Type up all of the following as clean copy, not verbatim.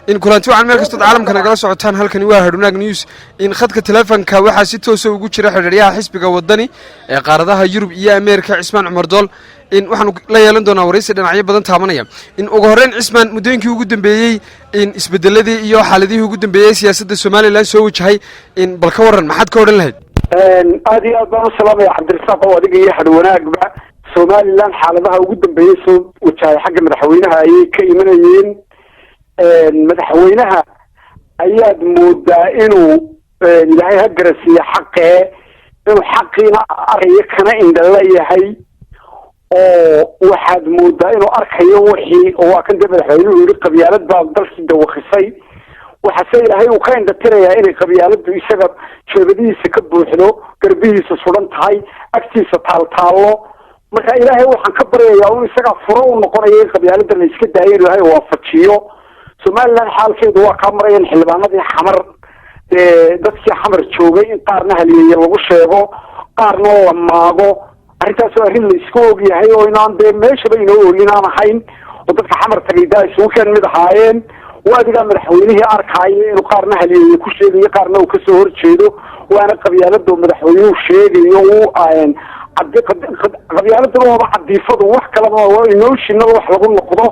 إن كلانتي وعن ملك استود عالم كان جالس عطان هل كان يواهر هناك نيوز إن خدك تلفن كواحد ستة وسو وجود شرح الرياح حسب جودني قاردها يوروب يا أمريكا عثمان عمر دول إن وحنا لا يلندون ورئيس الدنيا بدن ثمانية إن أجهرين عثمان مدين كي وجود بيجي إن إسبد الذي يو حال ذي وجود بيجي سياسة الصومالي لا سووا شيء إن بالكورن ما حد كورن له. هذه أضرب السلام يا عبد الرزاق وادي يحد وناك بقى الصومالي لان حالتها وجود بيجي سو وشاي حق مدحوينها أي كيمنيين مدحوينها أياد مودا إنه إلهي هجرسي حقه إنه حقنا أريكنا إن الله هي واحد مودا إنه أركيه وحي وكان ده مدحوينه يريد قبيلات بعض درس دوخسي وحسي إلهي وكان ده ترى يا إني قبيلات بيسبب شبدي سكبوا حلو قربيه سصولن تاي أكتي ستالتالو marka ilaahay waxaan ka baryayaa inuu isaga furo u noqonayo qabyaalada la iska daayo ilaahay waafajiyo Soomaaliland xaalkeedu waa ka marayeen xildhibaanadii xamar dadkii xamar joogay in qaarna haliyay lagu sheego qaarna la maago arrintaas oo arrin la isku og yahay oo inaan meeshaba inoo oolinaan ahayn oo dadka xamar tagayda isugu kan mid ahaayeen waadiga madaxweynihii arkaayo inuu qaarna haliyay ku sheegayo qaarna uu ka soo horjeedo waana qabyaalada madaxweynuhu sheegayo uu aan qabyaalada oo cadiifadu wax kala oo inooshina wax lagu noqdo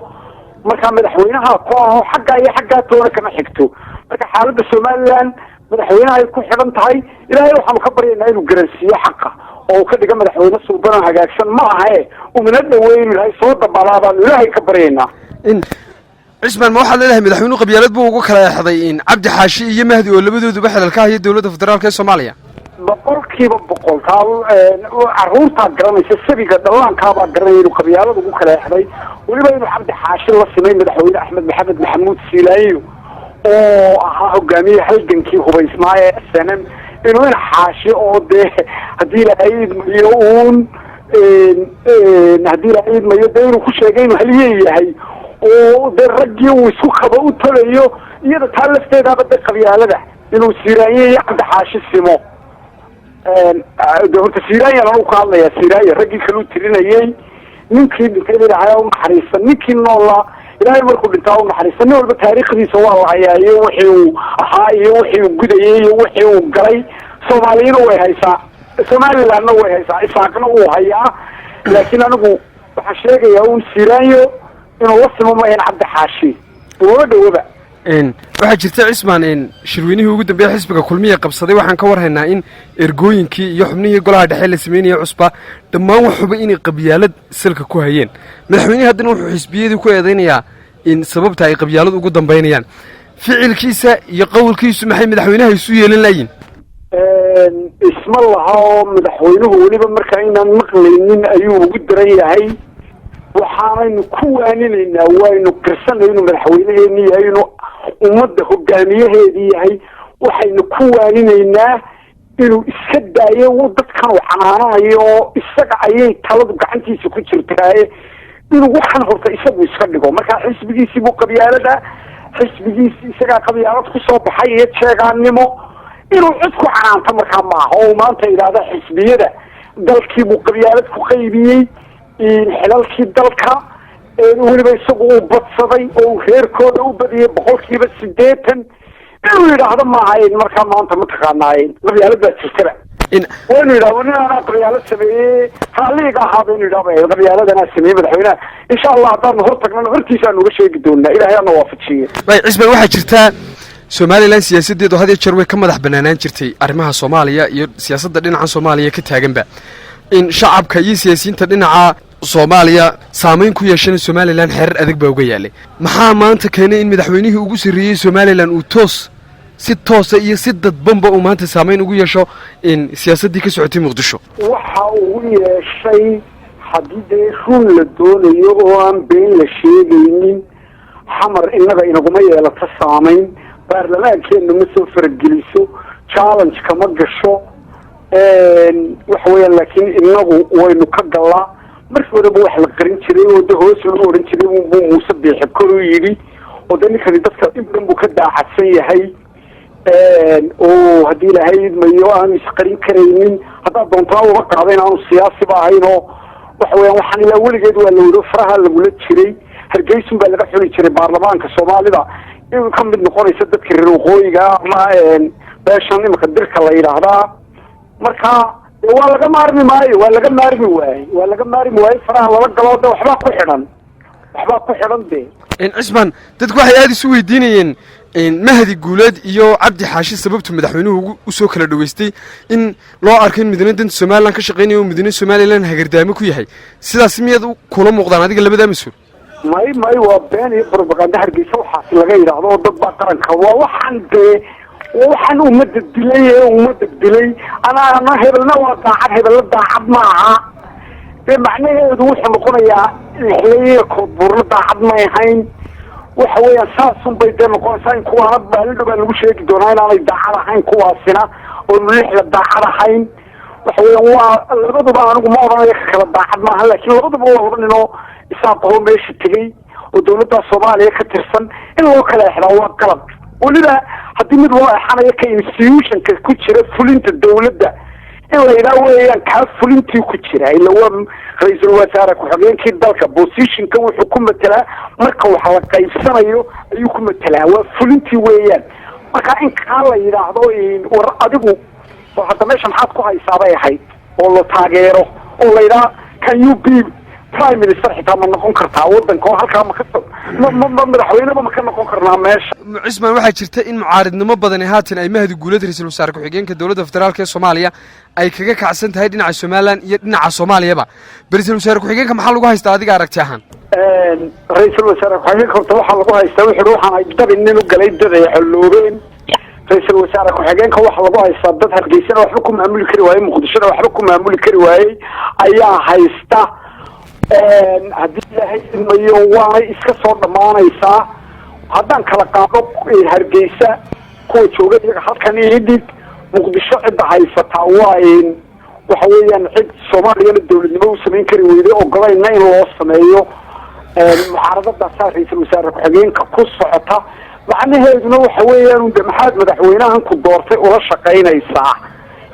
marka madaxweynaha kooxo xagga iyo xagga toona kama xigto marka xaaladda Soomaaliland madaxweynaha ay ku xiran tahay ilaahay waxaan ka baryaynaa inuu garansiyo xaqa oo ka dhiga madaxweyne suuban hagaagsan ma aha oo min dhaweyn ilaahay soo dabalaaba ilaahay ka baryaynaa in عثمان ما واحد له مدحوينه قبيلات بو ugu kala yaxday Cabdi Xaashi iyo Mahdi oo labadooduba xidalka iyo dawladda federaalka Soomaaliya boqolkiiba boqol caruurta garanaysa sabiga dhallaanka baa garanay inuu qabyaalada ugu kala yaxday waliba inuu Cabdi Xaashi la simay madaxweyne Axmed Maxamed Maxamuud Siilaayo oo ahaa hogaamiye halgankii hubaysnaa SNM inuu Xaashi oo hadii la ayd mayo hadii la ayd mayo inuu ku sheegay inuu haliyeeyahay oo ragii uu isku qabo u talayo iyada taalafteeda bada qabyaalada inuu Siilaayo Cabdi Xaashi simo دكتور سيراي أنا أقول يا سيراي الرجل كانوا ترينيين ممكن كذا الحياة محرسة ممكن والله إلهي مركب بتاعه محرسة نقول بالتاريخ دي سواء وعياي وحي وحي وحي وجدي وحي وجري سوماليين وهيسا سومالي لأنه وهيسا إساقنا وهيا لكن أنا أقول حشيك يوم سيراي إنه وصل ما ينعبد حاشي وده إن واحد جرت عثمان إن شروينه وجود بيا حسبك كل مية قبصدي وحن كورها إن إرجوين كي يحمني يقولها دحيل سميني عصبة دما وحبيني قبيلة سلك كوهين مدحويني هذا نوع حسبية ذي كوهين يا إن سبب تاعي قبيلة وجود بينيان فعل كيسة يقول كيس محي مدحوينها يسوي لللاين اسم الله مدحوينه ولي بمركعين المقلين أيوه وجود رياهي وحامين كوانين وينو كرسان وينو مدحوينه وينو ummadda hogaamiyaheedii waxaynu ku waaninaynaa inuu iska daayo dadkan uu xanaanayo isaga ayay taladu gacantiisa ku jirtaaye inuu waxan horta isagu iska dhigo marka xisbigiisii buu qabyaalada xisbigiisii isaga qabyaalad ku soo baxay ee sheegaanimo inuu cid ku canaanta markaa maaha oo maanta ilaada xisbiyada dalkii buu qabyaalad ku qaybiyey xilalkii dalka weliba isagu uu badsaday oo reerkooda u badiyay boqolkiiba 80 inuu yiraahdo ma ahayn markaa maanta ma taqaanaayeen qabyaalada jirtaba inuu yiraahdo inaan qabyaalad sameeyay haliga ahaado inuu yiraahdo qabyaaladana sameeyay madaxweynaha insha Allah hadaan hor tagno hortiisa aan uga sheegi doonaa ilaahay aan waafajiyo bay cisbay waxa jirta Soomaaliland siyaasadeedu hadii jeer way ka madax banaanaan jirtay arrimaha Soomaaliya iyo siyaasadda dhinaca Soomaaliya ka taaganba in shacabka iyo siyaasiyiinta dhinaca Soomaaliya saameyn ku yeeshay Soomaaliland xeerar adag baa uga yaalay maxaa maanta keenay in madaxweynihii ugu sirriyay Soomaaliland uu si toos iyo si dadbanba uu maanta saameyn ugu yeesho in siyaasadii ka socotay Muqdisho waxa uu yeeshay hadii run la doonayo oo aan been la sheegaynin xamar inaga inaguma yeelato saameyn baarlamaankeena ma soo fargeliso challenge kama gasho waxa weeyaan laakiin inagu waynu ka galaa markii hore wax la qarin jiray oo hoos loo oran jiray uu Muuse Biixi koro yiri oo dadkani dadka ibn buu ka daacadsan yahay oo hadii la hayid mayo aan isqarin kareynin hada doontaa uga qaadeen aan siyaasi baahayn oo waxa weeyaan waxaan ilaa weligeed waa la wado faraha lagu la jiray hargeysun baa laga xuli jiray baarlamaanka Soomaalida inuu ka mid noqonayso dadka reer waqooyiga ama beeshan imanka dirka la yidhaahdaa marka waa laga maarmi maayo waa laga maarmi waaye faraha lala galo de waxbaa ku xidhan de cismaan dadku waxay aada isu weydiinayeen mahdi guuleed iyo cabdi xaashi sababtu madaxweynuhu usoo kala dhaweystay in loo arko in midna danta somalilan ka shaqeynayo midna somalilan hagardaamo ku yahay sidaas miyaad kula muuqdaan adiga labadaa mas-uul may waa been iyo propaganda hargeysa waxaas laga yidhaahdo oo dad baa qaranka waa waxaan ummadda dilay ana hebelna waa daacad hebella daacad ma aha dee macnaheedu wuxuu noqonayaa lixleeye koodbuurna daacad may ahayn waxa weeyaan saasun bay dee noqonaysaa in kuwaana baalidho baa lagu sheegi doonaa inaanay daacad ahayn kuwaasina oonu lixda daacad ahayn waxa weeyaan waa labaduba anigu ma odhanayo ka kala daacad maaha laakiin labaduba waa laba ninoo isaaqaho meesha tegey oo dawladda soomaaliya ka tirsan in loo kala exdaa waa qalab weliba haddii mid loo exanayo ka institutionka ku jira fulinta dawladda in la yidhaha weeyaan kaa fulintii ku jira ila waa ra-iisul wasaare ku-xigeenkii dalka positionka wuxuu ku matelaa marka wax la qaybsanayo ayuu ku matelaa waa fulintii weeyaan marka in kaa la yidhaahdo war adigu hadda meesha maxaad ku haysaa bay ahayd oo la taageero oo la yidhaha can you be prime minister xitaa ma noqon kartaa wadanka oo halkaa madaxweyneba ma ka noqon karnaa meesha cismaan waxaa jirta in mucaaridnimo badani haatan ay mahdi guuleed ra-iisul wasaare ku-xigeenka dowladda federaalk ee soomaaliya ay kaga kacsan tahay dhinaca somalilan iyo dhinaca soomaaliyaba ra-iisul wasaare ku-xigeenka maxaa lagu haystaa adiga aragti ahaan ra-iisul wasaare ku-xigeenka horta waxaa lagu haystaa wuxuu waxaan ay dabin nin u galay dad ay xolloobeen ra-iisul wasaare ku-xigeenka waxaa lagu haystaa dad hargeysana waxba ku maamuli kari waayey muqdishona waxba ku maamuli kari waayey ayaa haysta haddii ilaahay ilmayo waanay iska soo dhammaanaysaa haddaan kala qaado hargeysa kuwa jooga iyaga halkan idhig muqdisho cidda haysataa waa waxa weeyaan cid soomaaliyana dawladnimo u samayn kari weyday ogolayna in loo sameeyo mucaaradadaasaa ra-iisul wasaare ku-xigeenka ku socota macnaheeduna waxa weeyaan de maxaad madaxweynahan ku doortay ula shaqaynaysaa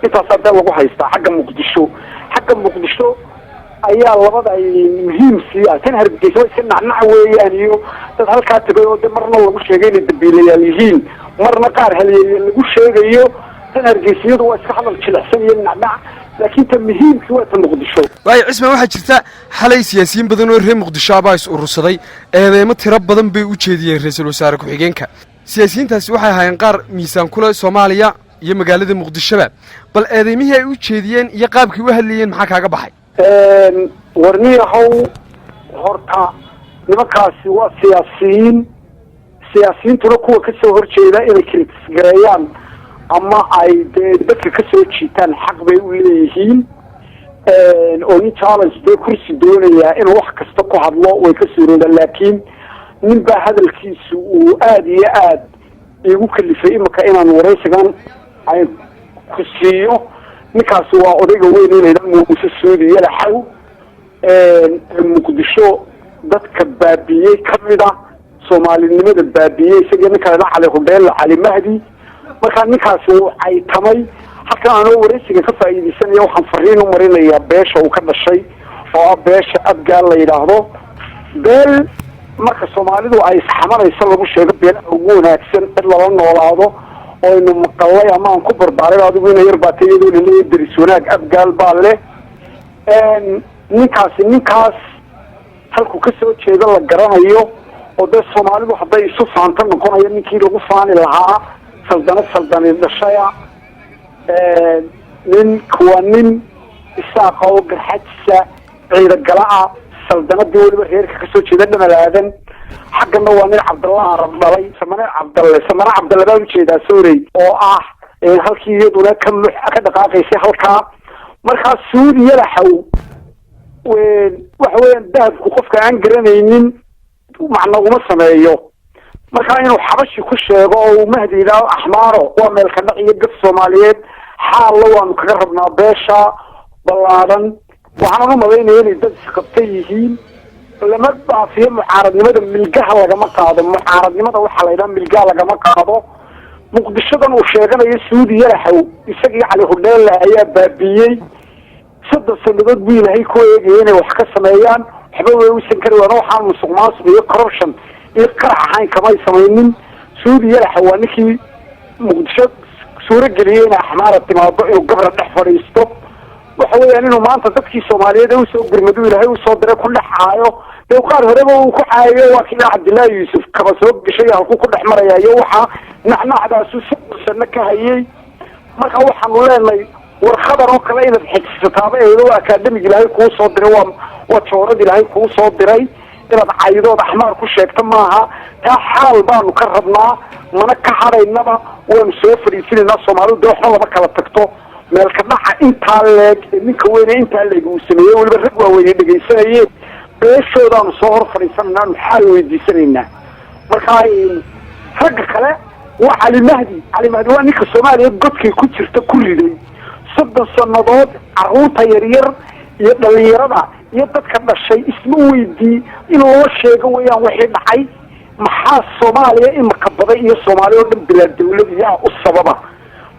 intaasaa dee lagu haystaa xagga muqdisho ayaa labada ay muhiim siiya tan hargeysa waa iska nacnac weeyaan iyo dad halkaa tegay oo de marna lagu sheegay inay dambiilayaal yihiin marna qaar halyeeye lagu sheegayo tan hargeysiyadu waa iska hadal jilicsan iyo nacnac laakiin ta muhiimkii waa ta muqdisho waayo cismaan waxaa jirta xalay siyaasiyiin badan oo reer muqdisho abaa is urursaday eedeymo tiro badan bay u jeediyeen ra-iisul wasaare ku-xigeenka siyaasiyiintaasi waxay ahaayeen qaar miisaan kule soomaaliya iyo magaalada muqdishoba bal eedeymihii ay u jeediyeen iyo qaabkii u hadlayeen maxaa kaaga baxay warniyahow horta nimankaasi waa siyaasiyiintuna kuwa kasoo horjeeda inay kritisgareeyaan ama ay dee dadka kasoo jiitaan xaq bay u leeyihiin oo nin challenge dee kursi doonayaa inuu wax kasta ku hadlo way ka suuroodaan laakiin nin baa hadalkiisu uu aada iyo aada iigu kalifay imika inaan waraysigan ay ku siiyo ninkaasi waa odayga weyn inaydan muuse suudi yalaxaw muqdisho dadka baabiyey kamid ah soomaalinimada baabiyey isagii ninkalena cali hudheelle cali mahdi markaa ninkaasi uu caytamay halkan anoo waraysiga ka faa'iidaysanaya waxaan fariin u marinayaa beesha uu ka dhashay oo ah beesha abgaal la yidhaahdo beel marka soomaalidu ay isxamanayso lagu sheego beelaha ugu wanaagsan cid lala noolaado oo aynu maqalay ama aan ku barbaaray adigu ina yar baatay iyadoo laleeya deris wanaag abgaal baa leh ninkaas halku kasoo jeeda la garanayo oo dee soomaalidu hadday isu faanto noqonayo ninkii lagu faani lahaa saldani dhashaya waa nin isaaqa oo garxajisa ciidagala-a saldanadii weliba reerka kasoo jeeda dhamalaadan xaggana waa nin cabdalla arab dhalay samane cabdalle baan ujeedaa sorey oo ah halkii iyaduna ka dhaqaaqaysay halkaa markaa suudi yalaxaw waxa weeyaan dahabku qofka aan garanaynin macna uma sameeyo markaa inuu xabashi ku sheego oo uu mahdi yidhaaho axmaaro waa meelka dhac iyo gaf soomaaliyeed xaalla waanu kaga rabnaa beesha ballaadhan waxaan u malaynaya inay dad isqabta yihiin lama dhaafiyo mucaaradnimada milgaha lagama qaado mucaaradnimada waxaa la yidhaha milgaha lagama qaado muqdishodan uu sheeganayo suudi yalaxaw isagii cali hudheelle ayaa baabiyey 30 sanadood buu ilaahay ku eegaya inay wax ka sameeyaan waxba way usan kari waana waxaan musuq maasuq iyo corruption iyo qarax ahayn kamay samaynin suudi yalaxa waa ninkii muqdisho suuro geliyey in axmaara timaado inuu gabra dhex fadhiisto waxa weeyaan inuu maanta dadkii soomaaliyeed usoo gurmadu ilaahay usoo diray ku dhex caayo dee qaar horeba uu ku caayo waa kii cabdillaahi yuusuf kaba soo gashay halkuu ku dhex maraya iyo waxaa nacnacdaasu sano ka hayay marka waxaanu leenahay war khadar oo kale inaad xejisataaba eedo akaademig ilaahay kuu soo diray waa joorad ilaahay kuu soo diray inaad caydood axmaar ku sheegta maaha taa xaal baanu ka rabnaa mana ka hadhaynaba waanu soo fadhiisinaynaa soomaalidu dee waxba lama kala tagto meelka dhaca intaa leeg ninka weyne intaa leeg uu sameeyey weliba rag waaweyne dhegaysanayeen beeshoodaanu soo hor fadhiisanaynaa aanu xaal weydiisanaynaa markaa ragga kale waa cali mahdi waa ninka soomaaliya godkay ku jirta ku riday 30 sannadood carruurta yaryar iyo dhalinyarada iyo dadka dhashay isma weydii in loo sheego weeyaan wixii dhacay maxaa Soomaaliya imaka baday iyo Soomaaliya oo dhan bilaa dawlad yaa u sababa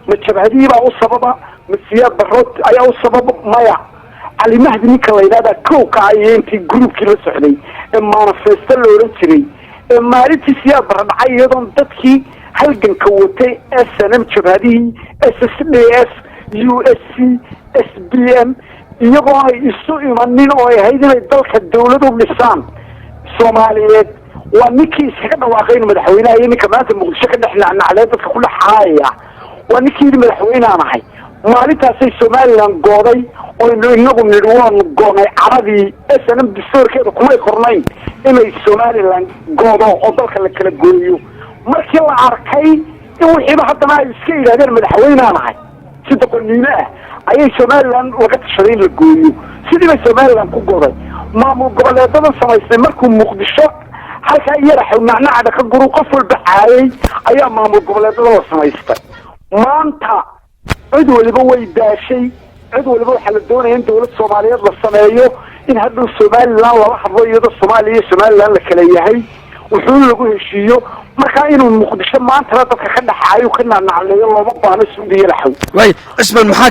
ma jabhadii baa u sababa ma siyaad barrood ayaa u sababa maya cali mahdi ninka la yiraahdo kooka ay intii groupkii la socday ee manifesto la oran jiray ee maalintii siyaad barra dhacay iyadoo dadkii halganka watay SNM jabhadii SSDF USC SBM iyagoo ay isu imanin oo ay ahayd inay dalka dawlad u dhisaan Soomaaliyeed waa ninkii iskaga dhawaaqay madaxweynaha iyo ninka maanta muqdisho ka dhex nacnacday dadka ku dhaxaaya waa ninkii madaxweynaha ahay maalintaasay Somaliland gooday oo inagu nidwaan goonay caradii SNM distoorkeeda kuma qornayn inay Somaliland goodo oo dalka la kala gooyo markii la arkay in wixii haddana ay iska yiraahdeen madaxweynaha ahay sida qaniina ayay Somaliland laga tashaday la gooyo sidii Somaliland ku gooday maamul goboleedada samaystay markuu muqdisho halka yaraxay nacnacda ka guru qof walba caayay ayaa maamul goboleedada la samaystay maanta cid waliba way daashay cid waliba waxa la doonayaa in dawlad Soomaaliyeed la sameeyo in hadda Somaliland lala hadlo iyada Soomaaliya Somaliland la kala yahay wuxuu lagu heshiiyo marka inuu muqdisho maanta dadka ka dhaxayo ka nacnacleeyo looma baahna Suudiya la xaw way isman maxaa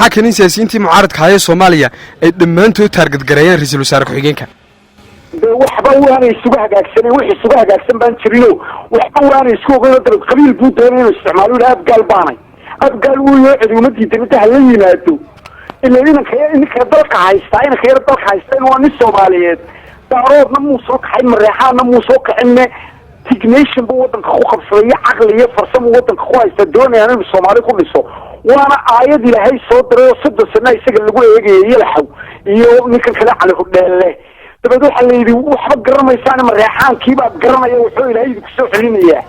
keenin siyaasiyiintii mucaaradka hayay Soomaaliya ay dhamaantood target gareeyeen ra'iisul wasaare ku-xigeenka waxba waanay isugu hagaagsaneen wixii isugu hagaagsan baan jirino waxba waanay isku ogeeyeen dad qabiil buu doonay inuu isticmaalo abgaal baanay abgaal uu iyo ciidamadii dibadda la yimaado inka dalka haysta inka yar dalka haysta in waa nin Soomaaliyeed daaroodna muu soo kaxay mareexaana muu soo kaxinne technician buu wadanka ku qabsaday aqli iyo farsamo wadanka ku haysta doonayaan inuu Soomaali ku dhiso waana aayad Ilaahay soo diray 30 sano isaga lagu eegayay laxaw iyo ninka kale cali hudheele dabad waxa la yiri waxba garanaysaan mareexaankii baa garanaya wuxuu Ilaahay ku soo xilinayaa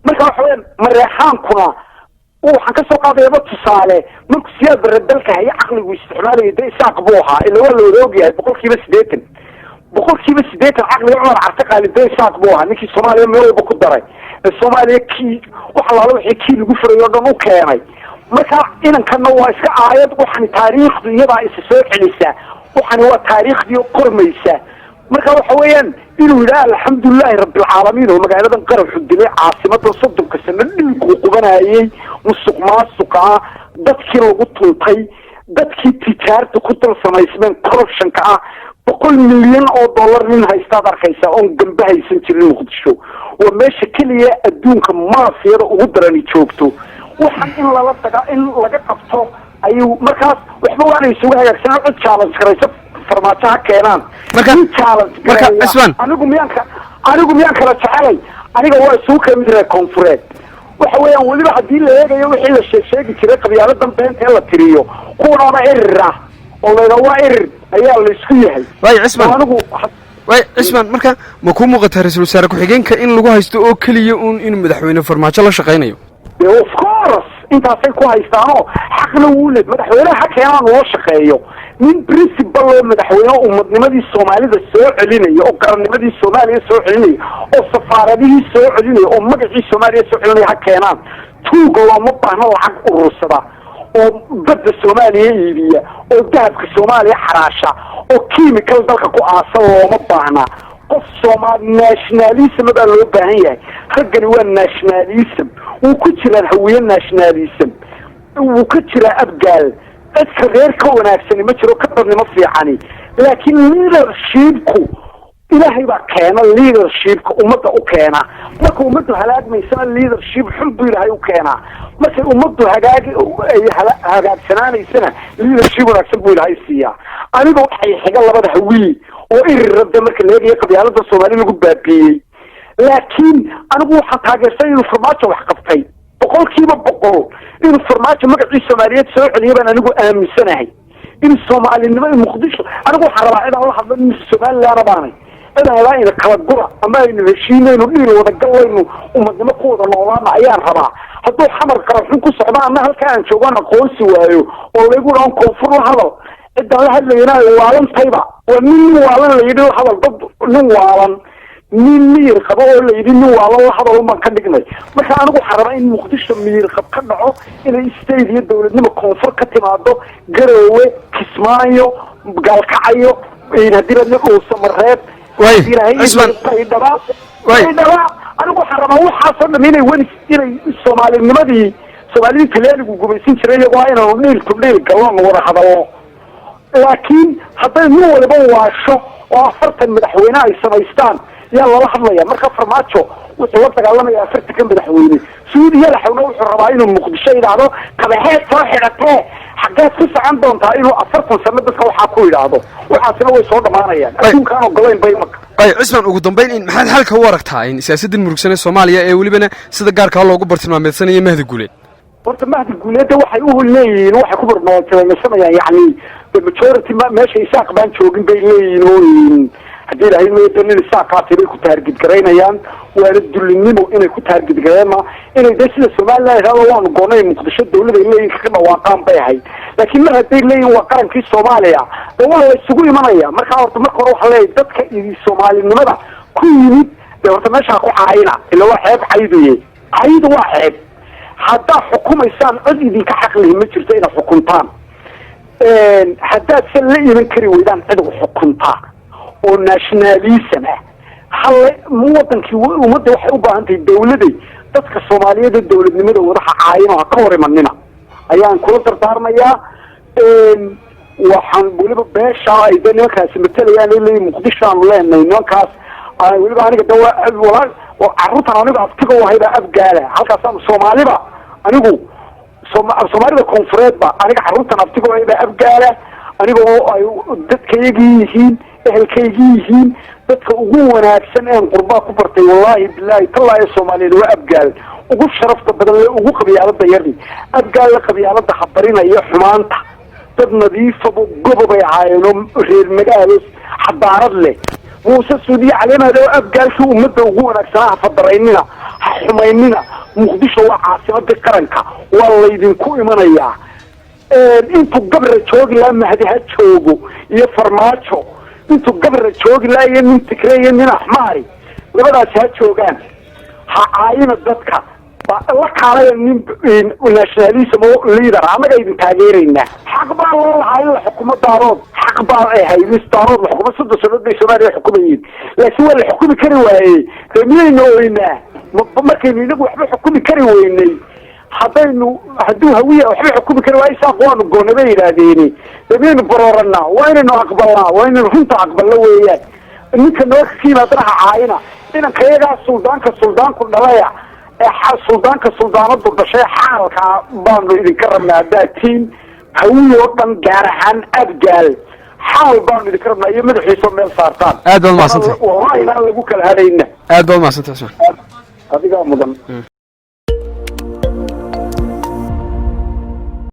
marka waxa weyn mareexaankuna waxaan ka soo qaadayba tusaale markuu siyaad baradalka hay aqligu isticmaalay isaaq buu ahaa ilaa waa loo ogyahay 80% boqolkiiba 80 aqliga Umar Carte Qaalibay isaaq buu ahaa ninkii Soomaaliya meel walba ku daray Soomaaliya kii waxa la wixii kii lagu furayo dhan u keenay marka inankana waa iska aayad waxaan taariikhdu iyada is soo celisa waxaan waa taariikhdii qormaysa marka waxa weeyaan inuu ilaahay alxamdulillah rabbil caalamiin oo magaaladan qarab xudilay caasimada sodonka sano dhulku qubanayay musuq maasuqa dadkii lagu tuntay dadkii tijaarta ku dal samaysmeen corruption-ka $100 milyan nin haysta arkaysa oo gamba haysan jirin muqdisho oo meesha kaliya adduunka maafiyada ugu darani joogto waxaan in lala taga in laga qabto ayuu markaas waxba waanay isugu hagaagsanaa cid challenge karaysa farmaajo ha keenaan marka isman anigu miyaan kala jecelay aniga waa isugu kamid yahay koonfureed waxa weeyaan waliba hadii la eegayo wixii la sheegi jiray qabyaaladan beenta la tiriyo kuwana irra oo leeyahay waa irir ayaa la isku yahay way isman marka ma ku muuqata ra'iisul wasaare ku-xigeenka in lagu haysto oo kaliya in madaxweyne farmaajo la shaqeynayo of course intaasay ku haystaanoo xaqna wuu leeyahay madaxweynaha keenan loo shaqeeyo min principal madaxweyne ummadnimadii Soomaalida soo celinaya oo qarannimadii Soomaaliya soo celinaya oo safaaradihii soo celinaya oo magacii Soomaaliya soo celinaya keenan tuug looma baahna lacag urursada oo badda Soomaaliya iibiya oo dahabka Soomaaliya xaraasha oo chemical dalka ku aasan looma baahna qof Soomaali nationalism baa loo baahan yahay ragani waa nationalism uu ku jira hawiye nationalism uu ku jira abgaal dadka reer ka wanaagsan ma jiro ka badnimo fiicani laakiin leadershipku ilaahay baa keena leadershipka ummadda u keena marka ummaddu halaagmaysana leadership xun buu ilaahay u keenaa markay ummaddu hagaagsanaanaysana leadership wanaagsan buu ilaahay siiyaa aniga waxay xiga labada hawiil oo irirada marka la eegayo qabyaalada Soomaali lagu baabiiyey laakiin anigu waxaan taageersan inuu farmaajo wax qabtay boqolkiiba boqol inuu farmaajo magaciisa Soomaaliyeed soo celiyay baan anigu aaminsanahay in Soomaalinimo in Muqdisho anigu waxaan rabaa inaan la hadlo in Soomaaliland baanay إذا إذا كالجرة أما إنه هالشيء إنه دين وده الجو إنه ومن قوة النظام عيان ربع حتى حمر كرفين كل صعبان أنها كان شغلنا قوسي وياه والله يقول عن كفر هذا إذا هذا ينال وعلن طيبة ومين وعلن اللي يدل هذا ضد نو وعلن مين مير خبأ اللي يدل نو وعلن هذا هو ما كان يجني مثلا أنا أقول حرامين مقدس مير خب كنعه إلى يستيد الدولة نما كفر كتناده جروه كسمايو قال كعيو إن هدينا نقول سمرات اسمع أنا بحرم هو حصل من وين الصومالي النمدي الصومالي كلام وجوبيسين شريه وعينا ونيل كليل كلام ورا هذا لكن حتى إنه اللي بواشوا وأفرت المدحوينة السمايستان يلا لحظة يا مركب فرماتشو وطلبت قال يا أفرت كم مدحويني سوريا لحونا الرباعين المقدسين هذا كبهات صاحبته حاجات قصة عندهم تايلو أفرت سنة بس هو حكوا هذا وحاسنا ويصور معنا يعني أكون كانوا قلين بيمك أي عثمان وقدم بين إن محل حالك هو ركتها إن سياسة المركزية الصومالية واللي بنا سيد جار كهلا وقبر تنام سنة يمهد الجولين برت مهد الجولين ده وحيوه الليل وحكبر ما تسمى يعني بمشورتي ما ماشي يساق بانشوجين بيلين هدي لهين ويدني الساقات اللي كنت هرجد جرينا وارد النمو إنه كنت هرجد جريمة إنه ده سيد الصومال لا هذا هو نقولين مقدسة الدولة اللي كنا واقعين بيهاي لكن ما هدي اللي واقعين في الصومالية ده والله يسوي منايا مركز روح عليه دتك الصومالي النمذا كل ده ورتمشى أخو عينا اللي هو عيب عيديه عيد واحد حتى حكومة إنسان عدي ذيك حقله مجرتين حكومتان حتى تسلي من كري ويدان عدو حكومتان وناشناليسمه حل مواطن كي ومدة waxay u baahan tahay dawladda dadka Soomaaliyeed dawladnimada wadaha caayino ka hor imanina ayaan kula dardaarmaya waxaan waliba beesha ay dadkaas matalayaan ilaa Muqdisho aan leenahay ninkaas ay waliba aniga dawa walaal oo carruurtan aniga aftiga wahayba afgaala halkaas Soomaaliba anigu Soomaalida koonfureedba aniga carruurtan aftiga wahayba afgaala aniga oo ay dadkayagii yihiin ehelkaygiin dadka ugu wanaagsan ee qurbaa ku bartay wallahi billahi tallaahi Soomaaliyeed waa abgaal ugu sharafta badan ee ugu qabyaalada yardi abgaal la qabyaalada khabarinaya xumaanta dad nadiif oo gobob ay caayino reer magaalo xadaarad leh muuse suudiya caleemada oo abgaalka ummadda ugu wanaagsan fadaraynina xumaynina Muqdisho waa caasimadda qaranka waa la idinku imanayaa intu gabra joogi la mahdiha joogo iyo farmaajo intu gabra joogi la iyo nin tikreeyo nin ahmaari labadaas ha joogaan ha caayina dadka la kaalay nin nationalism oo leader anaga idin taageerayna xaq baa loo lahaa in xukuumadda daarood xaq baa ay hay'is daarood xukuumadda sododda Soomaaliya xukuumayeen laakiin waa la xukumi kari waayay kamiyayna weyna markaynu inagu waxba xukumi kari weynay hadduu hawiya waxba xukumi kari waayay saaqoon goonaba yiraahdeen dabeen barorana waa inaynu aqbalnaa waa inaynu runta aqbalno weeyaan ninka noo kiimaadana caayina inaan kayaga suldaanku dhalaya suldaanka suldaanadu dhashay xaalka baanu idinka rabnaa daatiin hawiyo dhan gaar ahaan abgaal حاول بان ذكرنا يمدح يسوي من صارتان. أدبل ما صنته. والله أنا اللي بقول هذا إنه. أدبل ما صنته. هذه قام مدن.